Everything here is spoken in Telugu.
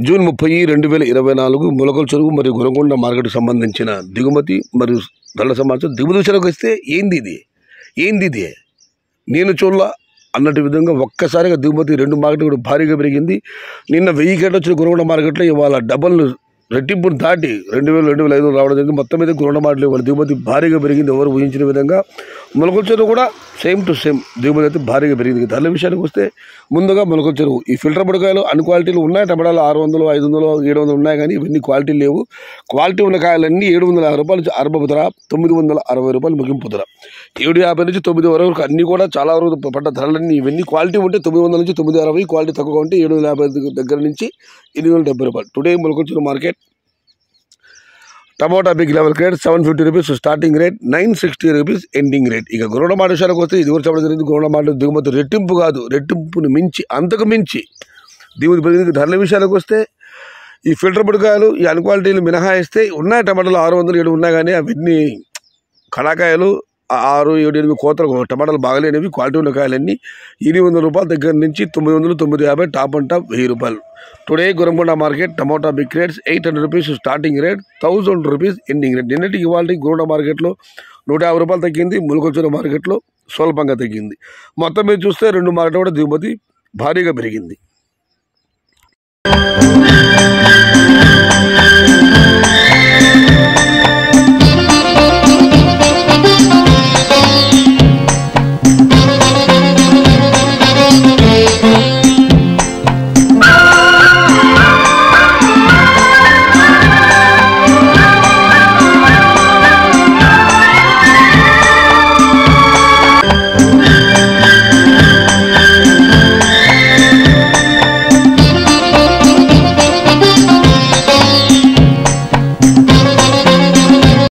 జూన్ 30, 2024 మొలకల చెరువు మరియు గొనకొండ మార్కెట్కి సంబంధించిన దిగుమతి మరియు ధరల సమాచారం. దిగుమతి విషయానికి వస్తే ఏంది ఇది నేను చూడాల అన్నట్టు విధంగా ఒక్కసారిగా దిగుమతి రెండు మార్కెట్ కూడా భారీగా పెరిగింది. నిన్న 1000 కేట్లు వచ్చిన గొనకొండ మార్కెట్లో ఇవాళ డబల్ రెట్టింపును దాటి 2000, 2500 రావడం జరిగింది. మొత్తం మీద గొనకొండ మార్కెట్లో ఇవాళ దిగుమతి భారీగా పెరిగింది. ఎవరు ఊహించిన విధంగా మొలకల చెరువు కూడా సేమ్ టు సేమ్ దిగుమతి అయితే భారీగా పెరిగింది. ధరల విషయానికి వస్తే ముందుగా మొలకల చెరువు ఈ ఫిల్టర్ బుడకాయలు అన్ని క్వాలిటీలు ఉన్నాయి. టమాటాలు 600, 500, 700 ఉన్నాయి, కానీ ఇవన్నీ క్వాలిటీ లేవు. క్వాలిటీ ఉన్న కాయలన్నీ 750 రూపాయలు ఆరంభ ధర, 960 రూపాయలు ముగింపు ధర. 750 నుంచి 9 వరకు అన్నీ కూడా చాలా వరకు పడ్డ ధరలన్నీ. ఇవన్నీ క్వాలిటీ ఉంటే 900 నుంచి 960, క్వాలిటీ తక్కువ ఉంటే 750 దగ్గర నుంచి 870 రూపాయలు. Today Molakala Cheruvu market tomato big level grade 750 rupees starting rate, 960 rupees ending rate. ఇక గొనకొండ మార్కెట్ విషయానికి వస్తే ఇది కూడా చెప్పడం జరిగింది. గొనకొండ మార్కెట్ దిగుమతి రెట్టింపు కాదు, రెట్టింపుని మించి అంతకు మించి దిగుమతి పెరిగింది. ధరల విషయానికి వస్తే ఈ ఫిల్టర్ బుడకాయలు ఈ అన్క్వాలిటీలు మినహాయిస్తే ఉన్నాయి. టమాటాలు 600, 700 ఉన్నాయి, కానీ అవన్నీ కళాకాయలు 6, 7, 8 కోతలు టమాటాలు బాగలేనివి. క్వాలిటీ ఉన్న కాయలన్నీ 800 రూపాయల దగ్గర నుంచి 900, 950, టాప్ అండ్ టాప్ 1000 రూపాయలు. Today Gonakonda market tomato big rates 800 rupees starting rate, 1000 rupees ending rate. నిన్నటికి ఇవాళ గొనకొండ మార్కెట్లో 150 రూపాయలు తగ్గింది. మొలకల చెరువు మార్కెట్లో స్వల్పంగా తగ్గింది. మొత్తం మీద చూస్తే రెండు మార్కెట్ కూడా దిగుమతి భారీగా పెరిగింది.